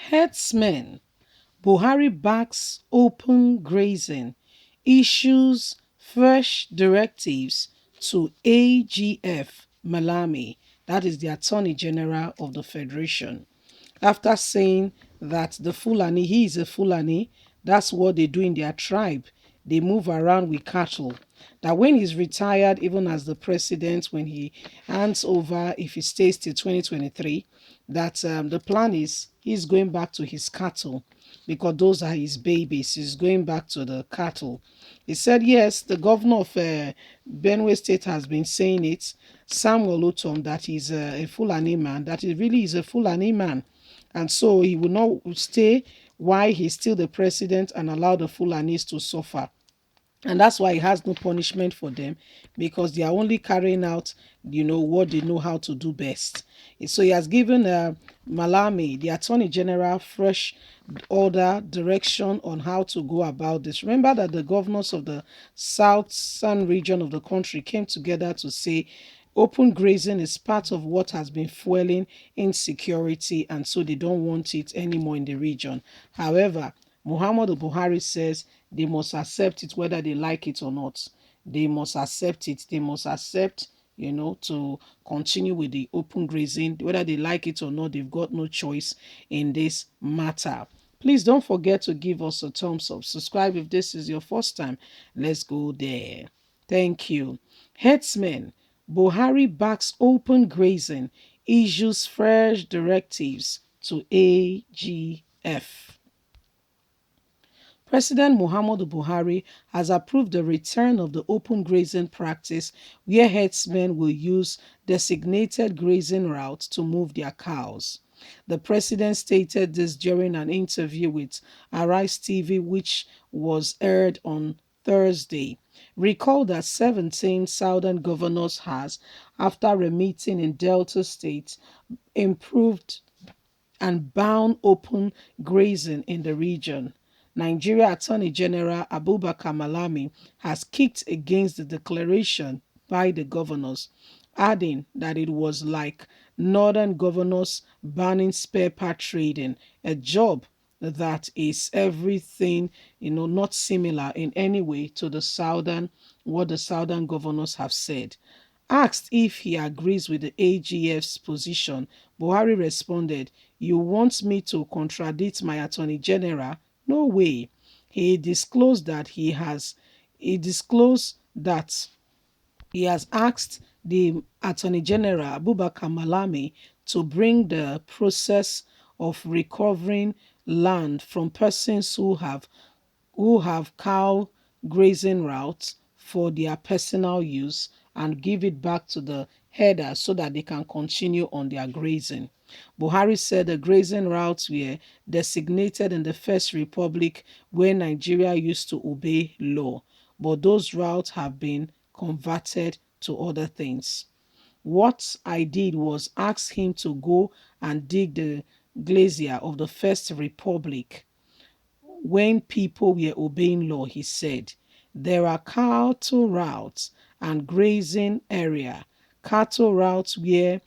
Herdsmen, Buhari backs open grazing, issues fresh directives to AGF Malami, that is the Attorney General of the Federation, after saying that the Fulani, he is a Fulani, that's what they do in their tribe. They move around with cattle. That when he's retired, even as the president, when he hands over, if he stays till 2023, that the plan is he's going back to his cattle because those are his babies. He's going back to the cattle. He said, yes, the governor of Benue State has been saying it, Samuel Otom, that he's a Fulani man, that he really is a Fulani man. And so he will not stay while he's still the president and allow the Fulanis to suffer. And that's why he has no punishment for them, because they are only carrying out, what they know how to do best. So he has given Malami, the Attorney General, fresh order, direction on how to go about this. Remember that the governors of the southern region of the country came together to say open grazing is part of what has been fueling insecurity, and so they don't want it anymore in the region. However, Muhammadu Buhari says they must accept it whether they like it or not. They must accept it. They must accept, to continue with the open grazing. Whether they like it or not, they've got no choice in this matter. Please don't forget to give us a thumbs up. Subscribe if this is your first time. Let's go there. Thank you. Herdsmen, Buhari backs open grazing, issues fresh directives to AGF. President Muhammadu Buhari has approved the return of the open grazing practice where herdsmen will use designated grazing routes to move their cows. The president stated this during an interview with Arise TV, which was aired on Thursday. Recall that 17 southern governors has, after a meeting in Delta State, improved and bound open grazing in the region. Nigeria Attorney General Abubakar Malami has kicked against the declaration by the governors, adding that it was like northern governors banning spare part trading, a job that is everything, not similar in any way to what the southern governors have said. Asked if he agrees with the AGF's position, Buhari responded, "You want me to contradict my Attorney General? No way." He disclosed that he has asked the Attorney General Abubakar Malami to bring the process of recovering land from persons who have cow grazing routes for their personal use and give it back to the herders so that they can continue on their grazing. Buhari said the grazing routes were designated in the First Republic where Nigeria used to obey law, but those routes have been converted to other things. What I did was ask him to go and dig the glacier of the First Republic when people were obeying law, he said. There are cattle routes and grazing area. Cattle routes where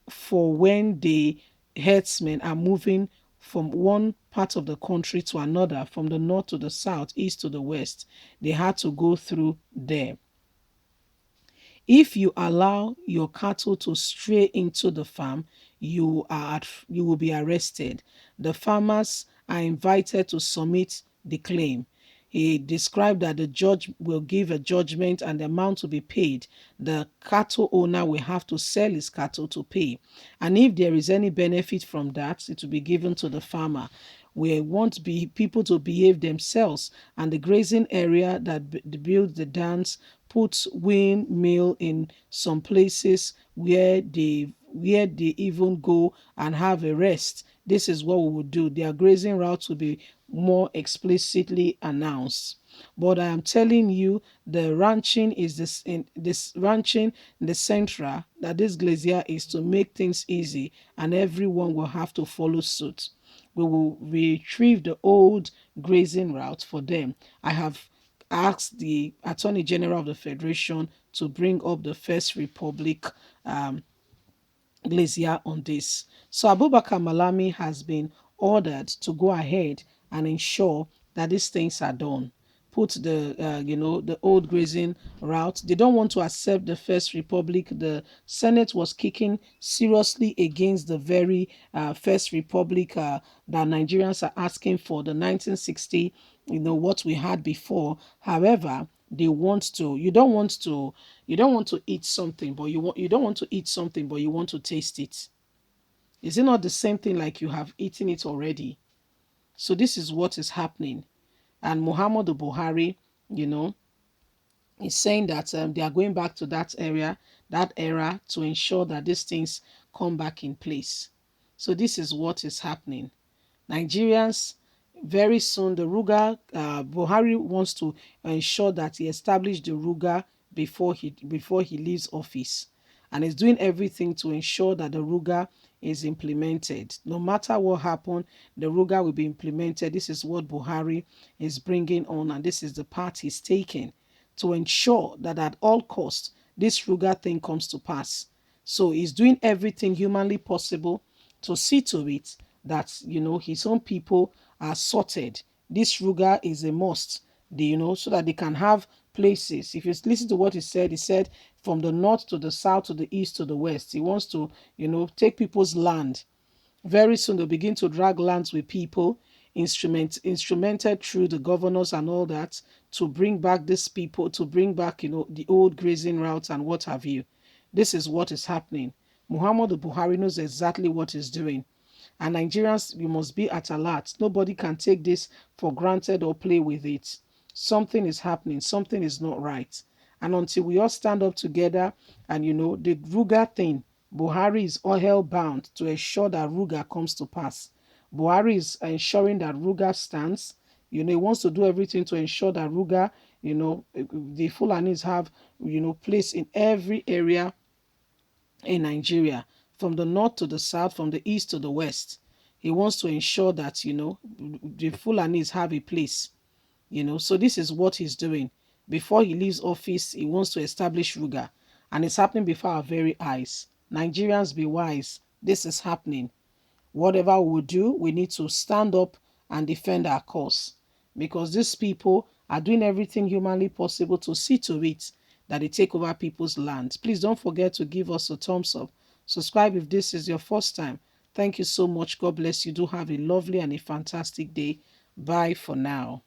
for when the herdsmen are moving from one part of the country to another, from the north to the south, east to the west, they had to go through there. If you allow your cattle to stray into the farm, you will be arrested. The farmers are invited to submit the claim. He described that the judge will give a judgment and the amount to be paid. The cattle owner will have to sell his cattle to pay. And if there is any benefit from that, it will be given to the farmer. We want people to behave themselves, and the grazing area that builds the dams puts windmill in some places where they even go and have a rest. This is what we would do. Their grazing routes will be more explicitly announced. But I am telling you, the ranching is this ranching in the central, that this glacier is to make things easy, and everyone will have to follow suit. We will retrieve the old grazing route for them. I have asked the Attorney General of the Federation to bring up the First Republic glacier on this. So Abubakar Malami has been ordered to go ahead and ensure that these things are done. Put the the old grazing route. They don't want to accept the First Republic. The Senate was kicking seriously against the very First Republic that Nigerians are asking for, the 1960, what we had before. However, they want to. You don't want to eat something, but you don't want to eat something, but you want to taste it. Is it not the same thing like you have eaten it already? So this is what is happening. And Muhammadu Buhari, you know, is saying that they are going back to that era to ensure that these things come back in place. So this is what is happening. Nigerians, very soon, the Ruga, Buhari wants to ensure that he established the Ruga before he leaves office, and is doing everything to ensure that the Ruga is implemented. No matter what happened, the Ruga will be implemented. This is what Buhari is bringing on, and this is the part he's taking to ensure that at all costs this Ruga thing comes to pass. So he's doing everything humanly possible to see to it that his own people are sorted. This Ruga is a must, so that they can have places. If you listen to what he said from the north to the south to the east to the west, he wants to take people's land. Very soon they'll begin to drag lands with people, instrumented through the governors and all that, to bring back these people, to bring back, the old grazing routes and what have you. This is what is happening. Muhammadu Buhari knows exactly what he's doing. And Nigerians, we must be at alert. Nobody can take this for granted or play with it. Something is happening. Something is not right. And until we all stand up together and, the Ruga thing, Buhari is all hell bound to ensure that Ruga comes to pass. Buhari is ensuring that Ruga stands. He wants to do everything to ensure that Ruga, the Fulani's have, place in every area in Nigeria, from the north to the south, from the east to the west. He wants to ensure that, the Fulanis have a place, So this is what he's doing. Before he leaves office, he wants to establish Ruga. And it's happening before our very eyes. Nigerians, be wise. This is happening. Whatever we do, we need to stand up and defend our cause, because these people are doing everything humanly possible to see to it that they take over people's land. Please don't forget to give us a thumbs up. Subscribe if this is your first time. Thank you so much. God bless you. Do have a lovely and a fantastic day. Bye for now.